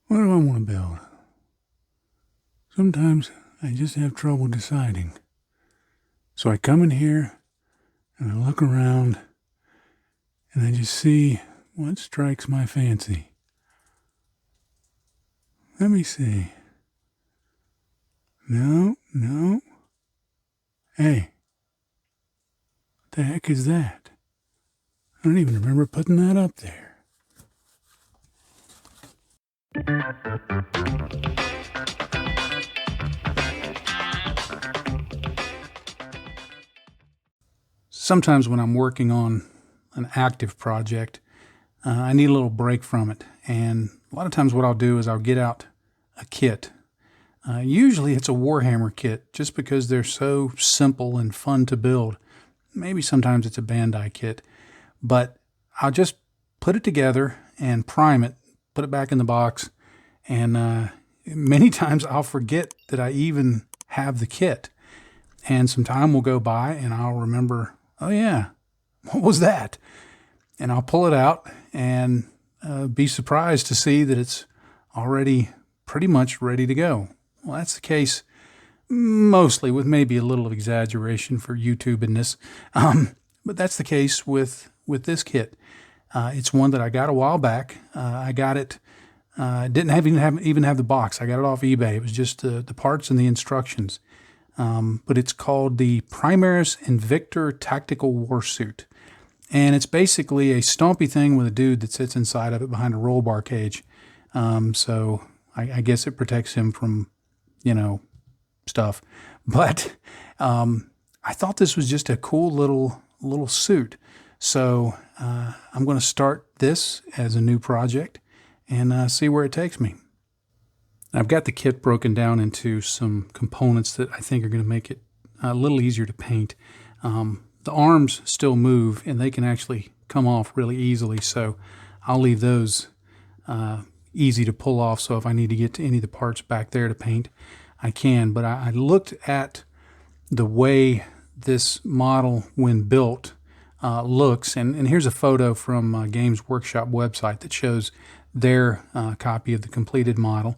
What do I want to build? Sometimes I just have trouble deciding. So I come in here and I look around and I just see what strikes my fancy. Let me see. No. Hey, what the heck is that? I don't even remember putting that up there. Sometimes when I'm working on an active project, I need a little break from it. And a lot of times what I'll do is I'll get out a kit. Usually it's a Warhammer kit, just because they're so simple and fun to build. Maybe sometimes it's a Bandai kit, but I'll just put it together and prime it, put it back in the box, and many times I'll forget that I even have the kit. And some time will go by and I'll remember, oh yeah, what was that? And I'll pull it out and be surprised to see that it's already pretty much ready to go. Well, that's the case mostly, with maybe a little exaggeration for YouTube-ness. But that's the case with this kit. It's one that I got a while back. I got it, didn't even have the box. I got it off eBay. It was just the parts and the instructions. But it's called the Primaris Invictor Tactical Warsuit. And it's basically a stompy thing with a dude that sits inside of it behind a roll bar cage. So I guess it protects him from, stuff. But I thought this was just a cool little suit. So I'm going to start this as a new project and see where it takes me. I've got the kit broken down into some components that I think are going to make it a little easier to paint. The arms still move and they can actually come off really easily, so I'll leave those easy to pull off, so if I need to get to any of the parts back there to paint, I can. But I looked at the way this model, when built, looks, and here's a photo from Games Workshop website that shows their copy of the completed model.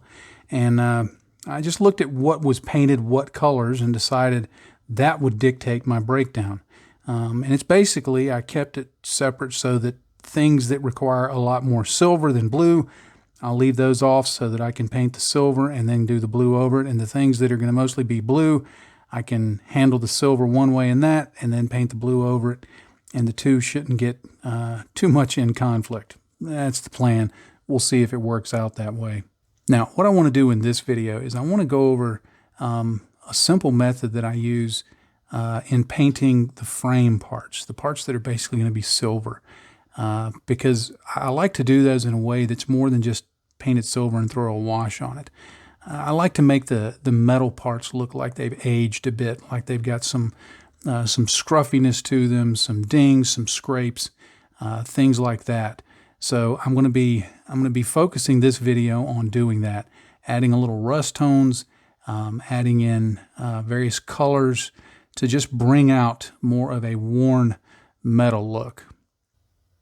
And I just looked at what was painted, what colors, and decided that would dictate my breakdown. And it's basically, I kept it separate so that things that require a lot more silver than blue, I'll leave those off so that I can paint the silver and then do the blue over it. And the things that are going to mostly be blue, I can handle the silver one way in that and then paint the blue over it. And the two shouldn't get too much in conflict. That's the plan. We'll see if it works out that way. Now, what I want to do in this video is I want to go over a simple method that I use in painting the frame parts, the parts that are basically going to be silver, because I like to do those in a way that's more than just paint it silver and throw a wash on it. I like to make the metal parts look like they've aged a bit, like they've got some scruffiness to them, some dings, some scrapes, things like that. So I'm going to be focusing this video on doing that, adding a little rust tones, adding in various colors to just bring out more of a worn metal look.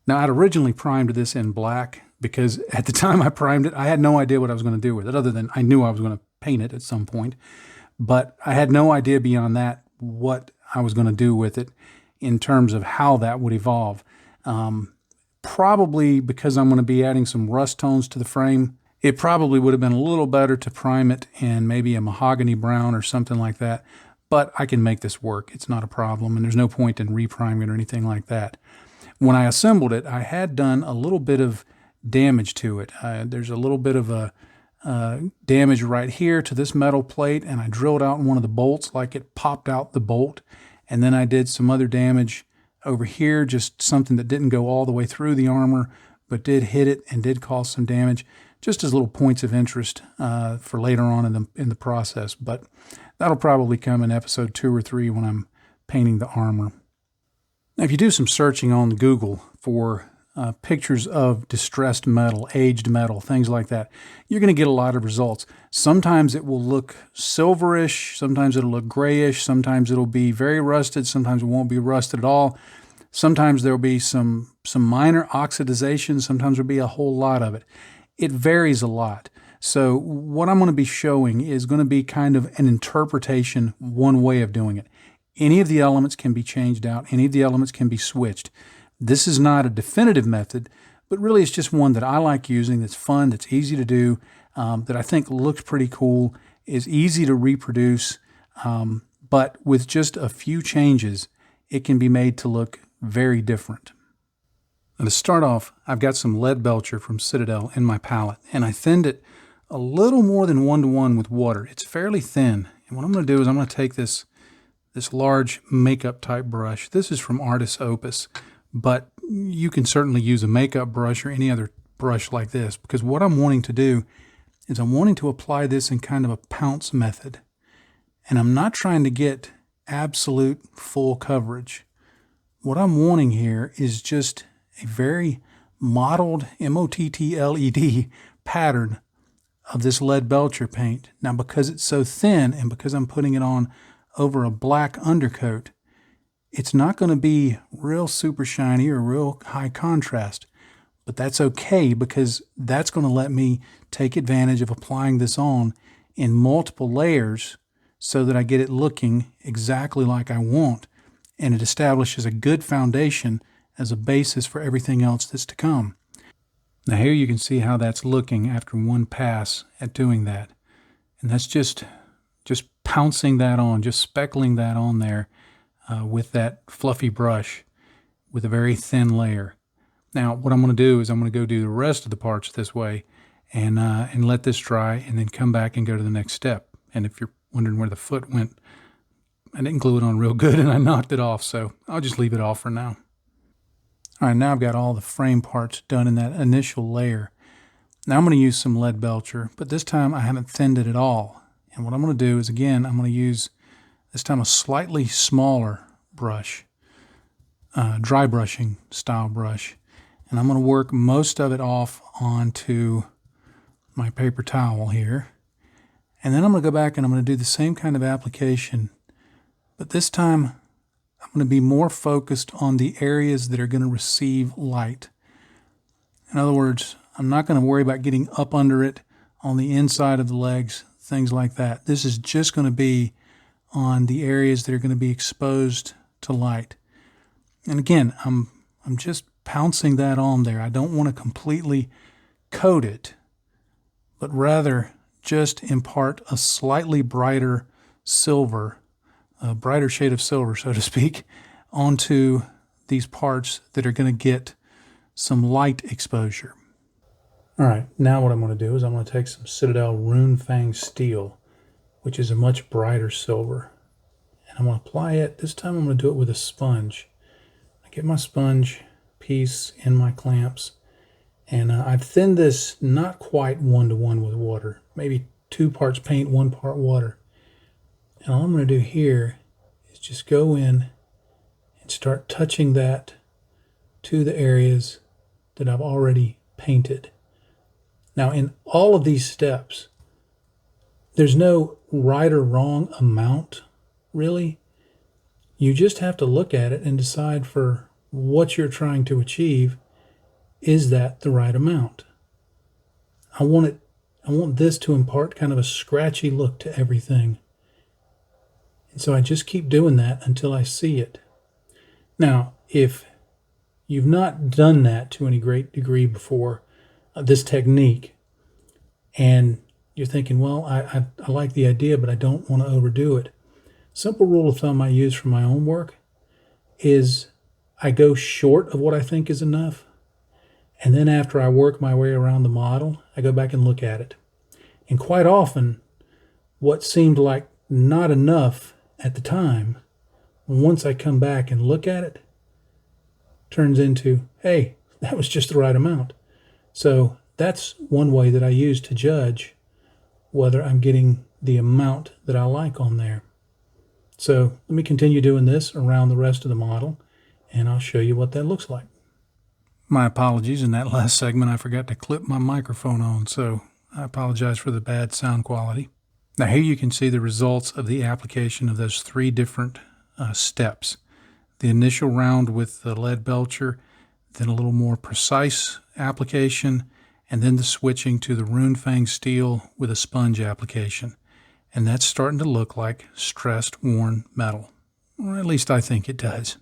Now, I'd originally primed this in black because at the time I primed it, I had no idea what I was going to do with it, other than I knew I was going to paint it at some point. But I had no idea beyond that what I was going to do with it in terms of how that would evolve. Probably because I'm going to be adding some rust tones to the frame, it probably would have been a little better to prime it in maybe a mahogany brown or something like that. But I can make this work. It's not a problem, and there's no point in repriming it or anything like that. When I assembled it, I had done a little bit of damage to it. There's a little bit of a damage right here to this metal plate, and I drilled out one of the bolts like it popped out the bolt. And then I did some other damage over here, just something that didn't go all the way through the armor, but did hit it and did cause some damage, just as little points of interest for later on in the process. But that'll probably come in episode 2 or 3 when I'm painting the armor. Now, if you do some searching on Google for pictures of distressed metal, aged metal, things like that, you're going to get a lot of results. Sometimes it will look silverish, sometimes it'll look grayish, sometimes it'll be very rusted, sometimes it won't be rusted at all. Sometimes there'll be some minor oxidization, sometimes there'll be a whole lot of it. It varies a lot. So what I'm going to be showing is going to be kind of an interpretation, one way of doing it. Any of the elements can be changed out. Any of the elements can be switched. This is not a definitive method, but really it's just one that I like using, that's fun, that's easy to do, that I think looks pretty cool, is easy to reproduce, but with just a few changes, it can be made to look very different. Now to start off, I've got some lead belcher from Citadel in my palette, and I thinned it a little more than 1-to-1 with water. It's fairly thin, and what I'm going to do is I'm going to take this large makeup type brush. This is from Artis Opus, but you can certainly use a makeup brush or any other brush like this, because what I'm wanting to do is I'm wanting to apply this in kind of a pounce method. And I'm not trying to get absolute full coverage. What I'm wanting here is just a very mottled, M-O-T-T-L-E-D pattern of this lead belcher paint. Now, because it's so thin and because I'm putting it on over a black undercoat, it's not going to be real super shiny or real high contrast, but that's okay, because that's going to let me take advantage of applying this on in multiple layers so that I get it looking exactly like I want, and it establishes a good foundation as a basis for everything else that's to come. Now here you can see how that's looking after one pass at doing that. And that's just pouncing that on, just speckling that on there with that fluffy brush with a very thin layer. Now what I'm going to do is I'm going to go do the rest of the parts this way and let this dry, and then come back and go to the next step. And if you're wondering where the foot went, I didn't glue it on real good and I knocked it off, so I'll just leave it off for now. All right, now I've got all the frame parts done in that initial layer. Now I'm going to use some lead belcher, but this time I haven't thinned it at all. And what I'm going to do is, again, I'm going to use this time a slightly smaller brush, dry brushing style brush. And I'm going to work most of it off onto my paper towel here. And then I'm going to go back and I'm going to do the same kind of application, but this time I'm going to be more focused on the areas that are going to receive light. In other words, I'm not going to worry about getting up under it on the inside of the legs, things like that. This is just going to be on the areas that are going to be exposed to light. And again, I'm just pouncing that on there. I don't want to completely coat it, but rather just impart a slightly brighter silver, a brighter shade of silver, so to speak, onto these parts that are going to get some light exposure. All right, now what I'm going to do is I'm going to take some Citadel Rune Fang Steel, which is a much brighter silver, and I'm going to apply it. This time I'm going to do it with a sponge. I get my sponge piece in my clamps, and I've thinned this not quite 1-to-1 with water, maybe 2 parts paint, 1 part water. And all I'm going to do here is just go in and start touching that to the areas that I've already painted. Now, in all of these steps, there's no right or wrong amount, really. You just have to look at it and decide for what you're trying to achieve. Is that the right amount? I want this to impart kind of a scratchy look to everything. And so I just keep doing that until I see it. Now, if you've not done that to any great degree before, this technique, and you're thinking, well, I like the idea, but I don't want to overdo it. Simple rule of thumb I use for my own work is I go short of what I think is enough, and then after I work my way around the model, I go back and look at it. And quite often, what seemed like not enough at the time, once I come back and look at it, turns into, hey, that was just the right amount. So that's one way that I use to judge whether I'm getting the amount that I like on there. So let me continue doing this around the rest of the model, and I'll show you what that looks like. My apologies, in that last segment I forgot to clip my microphone on, so I apologize for the bad sound quality. Now here you can see the results of the application of those 3 different steps. The initial round with the lead belcher, then a little more precise application, and then the switching to the Rune Fang steel with a sponge application. And that's starting to look like stressed, worn metal. Or at least I think it does.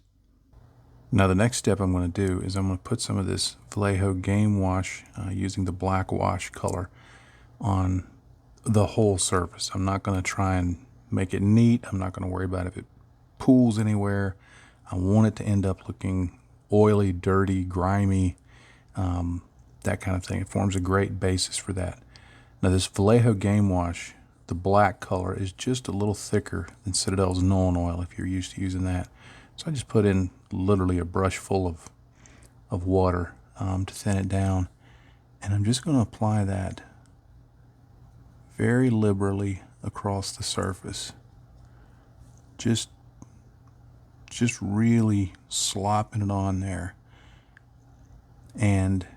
Now the next step I'm going to do is I'm going to put some of this Vallejo Game Wash using the black wash color on the whole surface. I'm not going to try and make it neat. I'm not going to worry about if it pools anywhere. I want it to end up looking oily, dirty, grimy, that kind of thing. It forms a great basis for that. Now this Vallejo Game Wash, the black color, is just a little thicker than Citadel's Nuln Oil if you're used to using that. So I just put in literally a brush full of water to thin it down. And I'm just going to apply that very liberally across the surface. Just really slopping it on there. And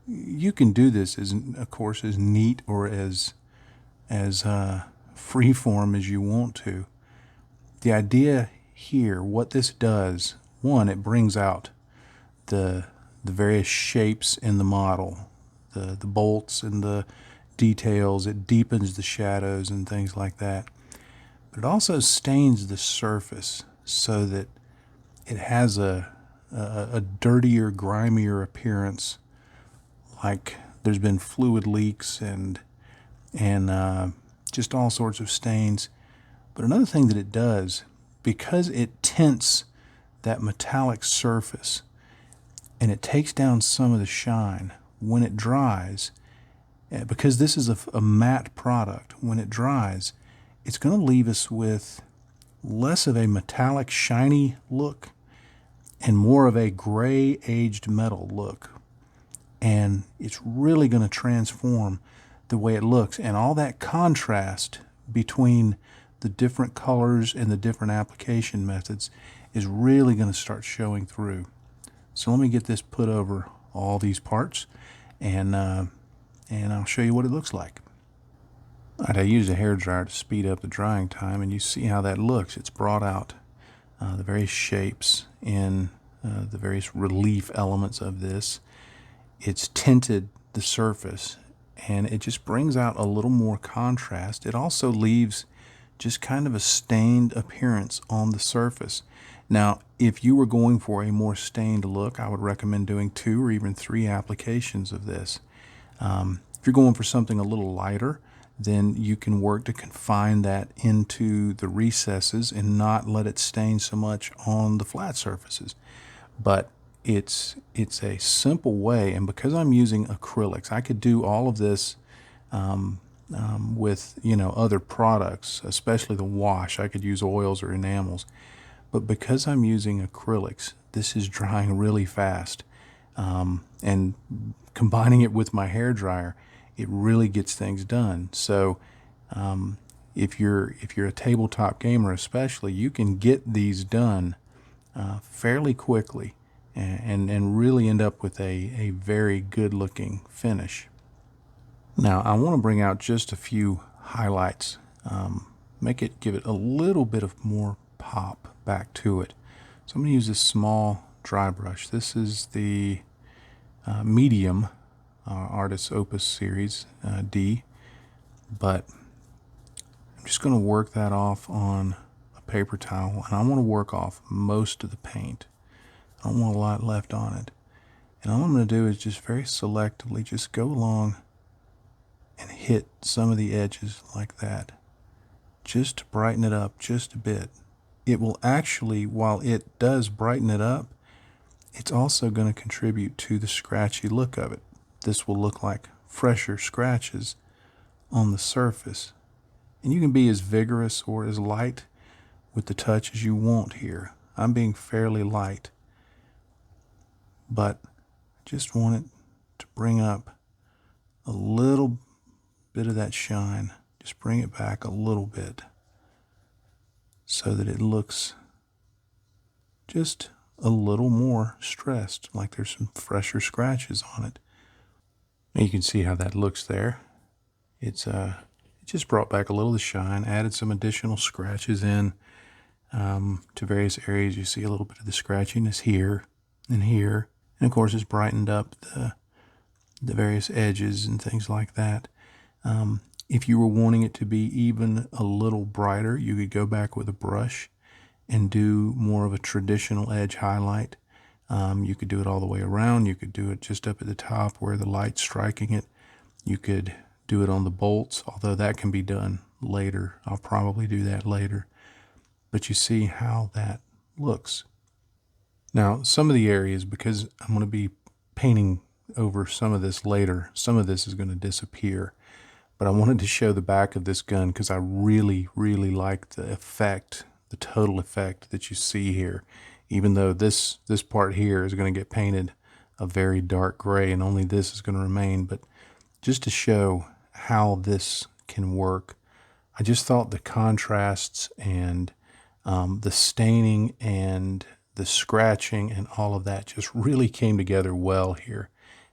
you can do this as, of course, as neat or as free form as you want to. The idea here, what this does, one, it brings out the various shapes in the model, the bolts and the details. It deepens the shadows and things like that. But it also stains the surface so that it has a dirtier, grimier appearance, like there's been fluid leaks and just all sorts of stains. But another thing that it does, because it tints that metallic surface and it takes down some of the shine, when it dries, because this is a matte product, when it dries, it's going to leave us with less of a metallic, shiny look and more of a gray, aged metal look. And it's really going to transform the way it looks. And all that contrast between the different colors and the different application methods is really going to start showing through. So let me get this put over all these parts, and I'll show you what it looks like. I used a hairdryer to speed up the drying time, and you see how that looks. It's brought out the various shapes in the various relief elements of this. It's tinted the surface, and it just brings out a little more contrast. It also leaves just kind of a stained appearance on the surface. Now, if you were going for a more stained look, I would recommend doing 2 or even 3 applications of this. If you're going for something a little lighter, then you can work to confine that into the recesses and not let it stain so much on the flat surfaces. But it's a simple way, and because I'm using acrylics, I could do all of this with other products, especially the wash. I could use oils or enamels, but because I'm using acrylics, this is drying really fast, and combining it with my hair dryer, it really gets things done. So if you're a tabletop gamer especially, you can get these done fairly quickly and really end up with a very good looking finish. Now I want to bring out just a few highlights, give it a little bit of more pop back to it. So I'm going to use this small dry brush. This is the medium Artist Opus Series D, but I'm just going to work that off on a paper towel, and I want to work off most of the paint. I don't want a lot left on it. And all I'm going to do is just very selectively just go along and hit some of the edges like that, just to brighten it up just a bit. It will actually, while it does brighten it up, it's also going to contribute to the scratchy look of it. This will look like fresher scratches on the surface. And you can be as vigorous or as light with the touch as you want here. I'm being fairly light, but I just want it to bring up a little bit of that shine. Just bring it back a little bit so that it looks just a little more stressed, like there's some fresher scratches on it. And you can see how that looks there. It just brought back a little of the shine, added some additional scratches in to various areas. You see a little bit of the scratchiness here and here. And of course it's brightened up the various edges and things like that. If you were wanting it to be even a little brighter, you could go back with a brush and do more of a traditional edge highlight. You could do it all the way around. You could do it just up at the top where the light's striking it. You could do it on the bolts, although that can be done later. I'll probably do that later. But you see how that looks. Now, some of the areas, because I'm going to be painting over some of this later, some of this is going to disappear. But I wanted to show the back of this gun because I really, really like the effect, the total effect that you see here. Even though this part here is going to get painted a very dark gray and only this is going to remain. But just to show how this can work, I just thought the contrasts and the staining and the scratching and all of that just really came together well here.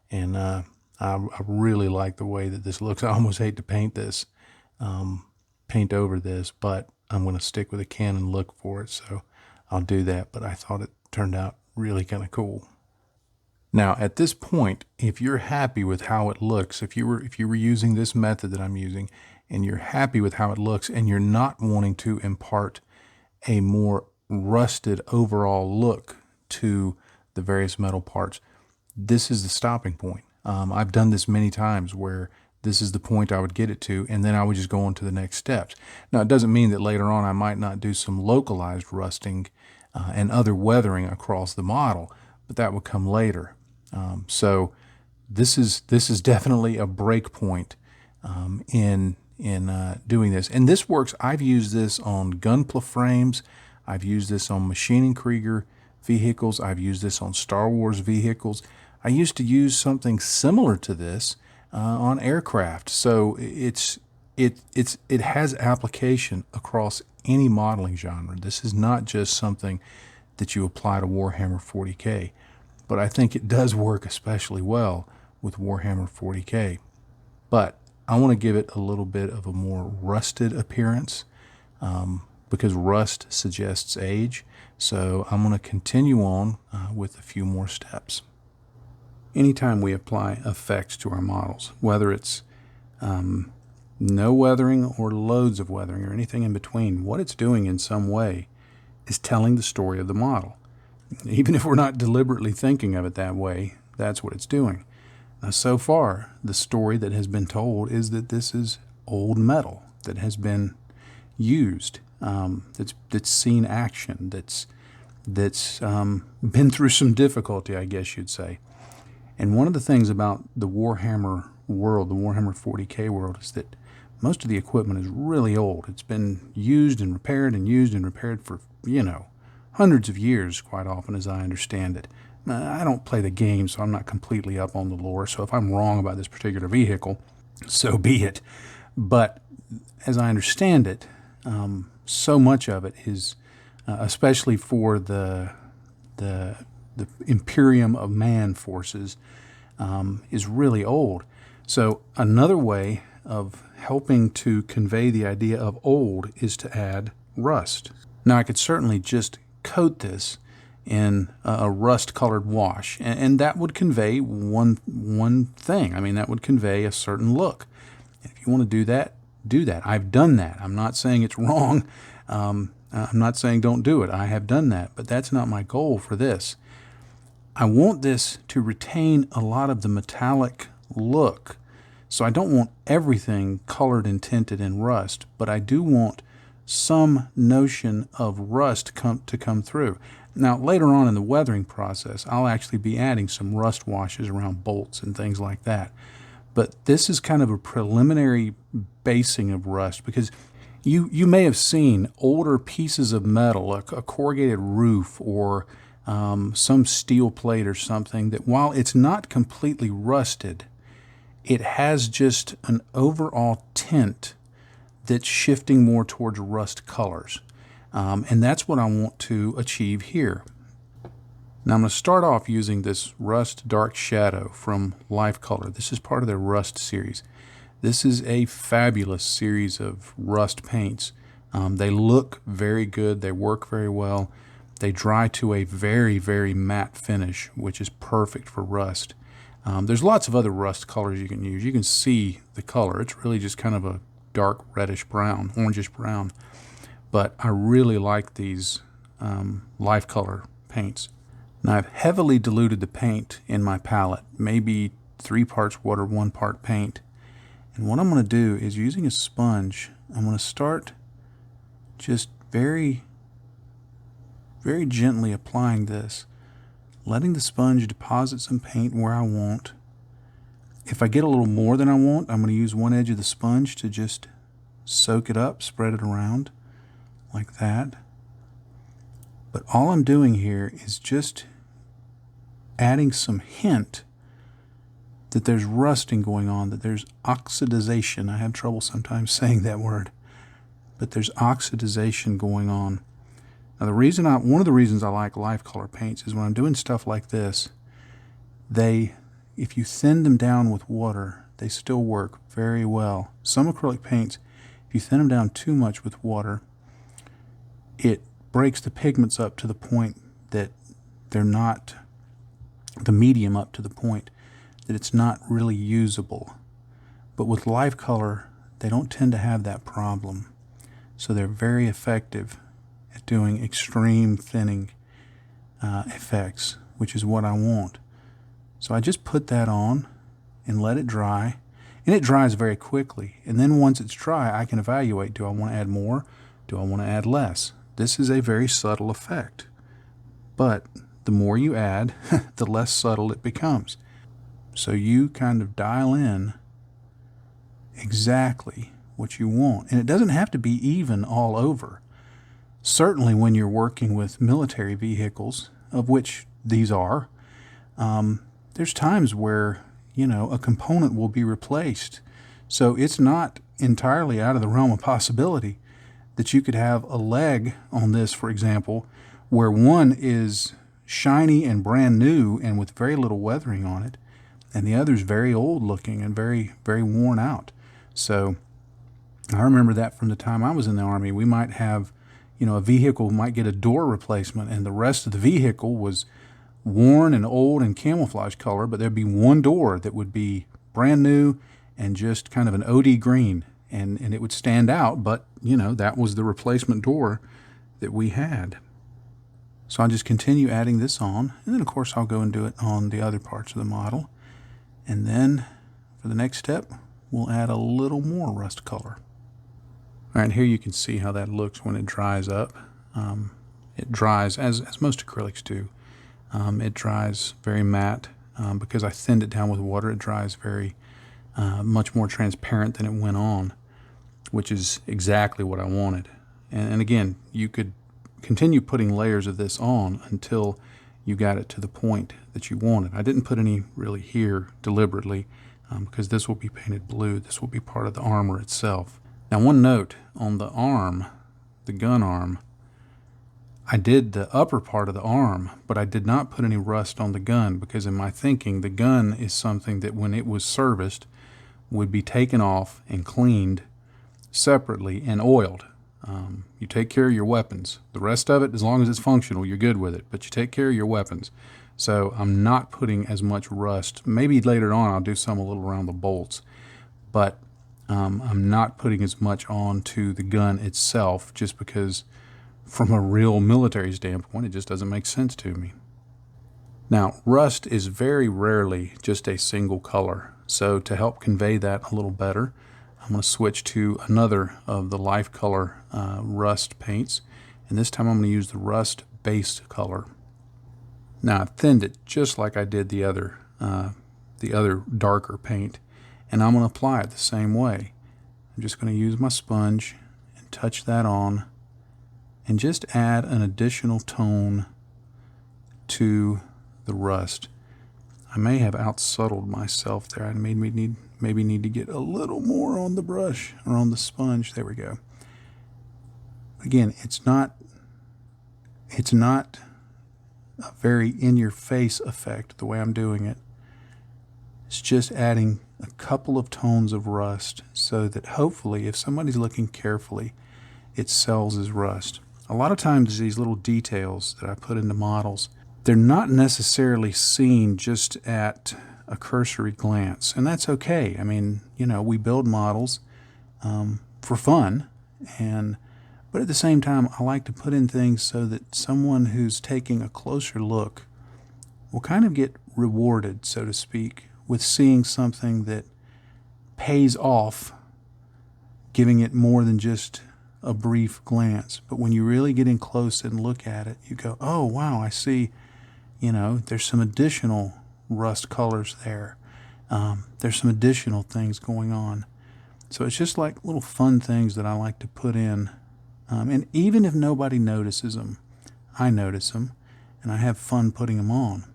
And I really like the way that this looks. I almost hate to paint this, paint over this, but I'm going to stick with a Canon look for it, so I'll do that. But I thought it turned out really kind of cool. Now, at this point, if you're happy with how it looks, if you were using this method that I'm using, and you're happy with how it looks, and you're not wanting to impart a more rusted overall look to the various metal parts, this is the stopping point. I've done this many times where this is the point I would get it to, and then I would just go on to the next steps. Now, it doesn't mean that later on I might not do some localized rusting and other weathering across the model, but that would come later. So this is definitely a break point in doing this. And this works. I've used this on Gunpla frames. I've used this on Maschinen Krieger vehicles. I've used this on Star Wars vehicles. I used to use something similar to this on aircraft. So it has application across any modeling genre. This is not just something that you apply to Warhammer 40K, but I think it does work especially well with Warhammer 40K. But I want to give it a little bit of a more rusted appearance because rust suggests age. So I'm going to continue on with a few more steps. Anytime we apply effects to our models, whether it's no weathering or loads of weathering or anything in between, what it's doing in some way is telling the story of the model. Even if we're not deliberately thinking of it that way, that's what it's doing. Now, so far, the story that has been told is that this is old metal that has been used, that's seen action, that's been through some difficulty, I guess you'd say. And one of the things about the Warhammer world, the Warhammer 40K world, is that most of the equipment is really old. It's been used and repaired for, hundreds of years quite often, as I understand it. I don't play the game, so I'm not completely up on the lore. So if I'm wrong about this particular vehicle, so be it. But as I understand it, so much of it is, especially for the Imperium of Man forces, is really old. So another way of helping to convey the idea of old is to add rust. Now, I could certainly just coat this in a rust-colored wash, and that would convey one thing. I mean, that would convey a certain look. And if you want to do that, do that. I've done that. I'm not saying it's wrong. I'm not saying don't do it. I have done that, but that's not my goal for this. I want this to retain a lot of the metallic look, so I don't want everything colored and tinted in rust, but I do want some notion of rust to come through. Now, later on in the weathering process, I'll actually be adding some rust washes around bolts and things like that. But this is kind of a preliminary basing of rust, because you may have seen older pieces of metal, a corrugated roof or some steel plate or something, that while it's not completely rusted, it has just an overall tint that's shifting more towards rust colors. And that's what I want to achieve here. Now I'm going to start off using this Rust Dark Shadow from Life Color. This is part of their Rust series. This is a fabulous series of rust paints. They look very good. They work very well. They dry to a very, very matte finish, which is perfect for rust. There's lots of other rust colors you can use. You can see the color. It's really just kind of a dark reddish brown, orangish brown. But I really like these life color paints. Now I've heavily diluted the paint in my palette, maybe 3 parts water, 1 part paint. And what I'm going to do is, using a sponge, I'm going to start just very, very gently applying this, letting the sponge deposit some paint where I want. If I get a little more than I want, I'm going to use one edge of the sponge to just soak it up, spread it around like that. But all I'm doing here is just adding some hint that there's rusting going on, that there's oxidization. I have trouble sometimes saying that word, but there's oxidization going on. Now one of the reasons I like life color paints is when I'm doing stuff like this, if you thin them down with water, they still work very well. Some acrylic paints, if you thin them down too much with water, it breaks the pigments up to the point that they're not, the medium up to the point that it's not really usable. But with life color, they don't tend to have that problem. So they're very effective at doing extreme thinning effects, which is what I want. So I just put that on and let it dry, and it dries very quickly. And then once it's dry, I can evaluate, do I want to add more? Do I want to add less? This is a very subtle effect, but the more you add, the less subtle it becomes. So you kind of dial in exactly what you want. And it doesn't have to be even all over. Certainly when you're working with military vehicles, of which these are, there's times where, a component will be replaced. So it's not entirely out of the realm of possibility that you could have a leg on this, for example, where one is shiny and brand new and with very little weathering on it, and the other's very old looking and very, very worn out. So I remember that from the time I was in the Army. We might have, a vehicle might get a door replacement, and the rest of the vehicle was worn and old and camouflage color, but there'd be one door that would be brand new and just kind of an OD green, and it would stand out, but, that was the replacement door that we had. So I'll just continue adding this on, and then of course I'll go and do it on the other parts of the model. And then for the next step, we'll add a little more rust color. All right, here you can see how that looks when it dries up. It dries, as most acrylics do, it dries very matte. Because I thinned it down with water, it dries very much more transparent than it went on, which is exactly what I wanted. And again, you could continue putting layers of this on until you got it to the point that you wanted. I didn't put any really here deliberately because this will be painted blue. This will be part of the armor itself. Now, one note on the arm, the gun arm, I did the upper part of the arm, but I did not put any rust on the gun because in my thinking, the gun is something that when it was serviced would be taken off and cleaned separately and oiled. You take care of your weapons. The rest of it, as long as it's functional, you're good with it, but you take care of your weapons. So I'm not putting as much rust. Maybe later on I'll do some a little around the bolts, but I'm not putting as much on to the gun itself just because from a real military standpoint, it just doesn't make sense to me. Now, rust is very rarely just a single color. So to help convey that a little better, I'm going to switch to another of the life color rust paints. And this time I'm going to use the rust base color. Now I've thinned it just like I did the other darker paint. And I'm going to apply it the same way. I'm just going to use my sponge and touch that on and just add an additional tone to the rust. I may have out-subtled myself there. I maybe need to get a little more on the brush or on the sponge. There we go. Again, it's not a very in-your-face effect the way I'm doing it. It's just adding a couple of tones of rust so that hopefully if somebody's looking carefully, it sells as rust. A lot of times these little details that I put into models, they're not necessarily seen just at a cursory glance. And that's okay. I mean, you know, we build models for fun, but at the same time, I like to put in things so that someone who's taking a closer look will kind of get rewarded, so to speak, with seeing something that pays off, giving it more than just a brief glance. But when you really get in close and look at it, you go, oh, wow, I see, you know, there's some additional rust colors there. There's some additional things going on. So it's just like little fun things that I like to put in. And even if nobody notices them, I notice them, and I have fun putting them on.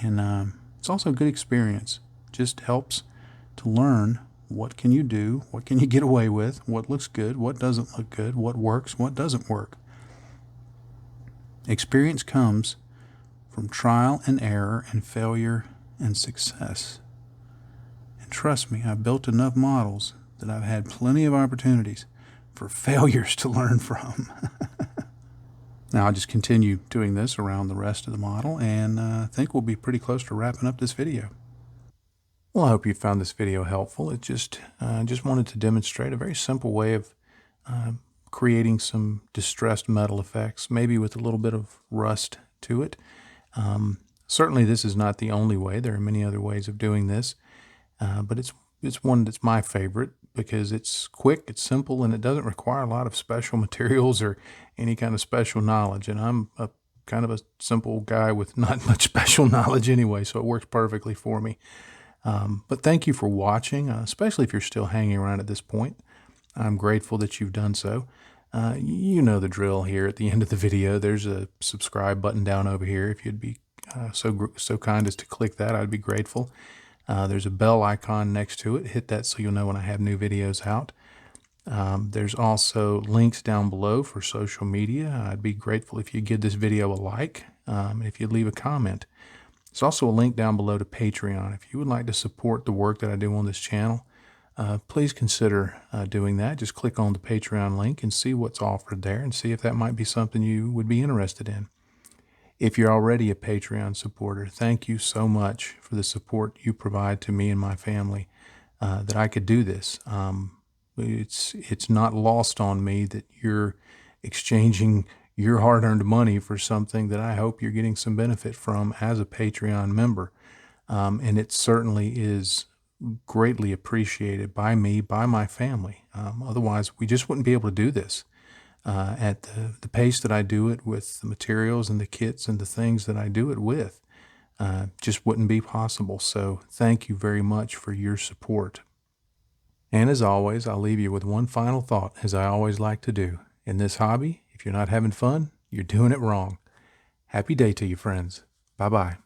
And it's also a good experience. Just helps to learn what can you do, what can you get away with, what looks good, what doesn't look good, what works, what doesn't work. Experience comes from trial and error and failure and success. And trust me, I've built enough models that I've had plenty of opportunities for failures to learn from. Now I'll just continue doing this around the rest of the model, and I think we'll be pretty close to wrapping up this video. Well, I hope you found this video helpful. It just wanted to demonstrate a very simple way of creating some distressed metal effects, maybe with a little bit of rust to it. Certainly this is not the only way. There are many other ways of doing this, but it's one that's my favorite because it's quick, it's simple, and it doesn't require a lot of special materials or any kind of special knowledge. And I'm a kind of a simple guy with not much special knowledge anyway, so it works perfectly for me. But thank you for watching, especially if you're still hanging around at this point. I'm grateful that you've done so. You know the drill here. At the end of the video, there's a subscribe button down over here. If you'd be so kind as to click that, I'd be grateful. There's a bell icon next to it. Hit that so you'll know when I have new videos out. There's also links down below for social media. I'd be grateful if you give this video a like, and if you'd leave a comment. There's also a link down below to Patreon. If you would like to support the work that I do on this channel, please consider doing that. Just click on the Patreon link and see what's offered there and see if that might be something you would be interested in. If you're already a Patreon supporter, thank you so much for the support you provide to me and my family that I could do this. It's not lost on me that you're exchanging your hard-earned money for something that I hope you're getting some benefit from as a Patreon member. And it certainly is greatly appreciated by me, by my family. Otherwise, we just wouldn't be able to do this at the pace that I do it, with the materials and the kits and the things that I do it with. Just wouldn't be possible. So thank you very much for your support. And as always, I'll leave you with one final thought, as I always like to do. In this hobby, if you're not having fun, you're doing it wrong. Happy day to you, friends. Bye-bye.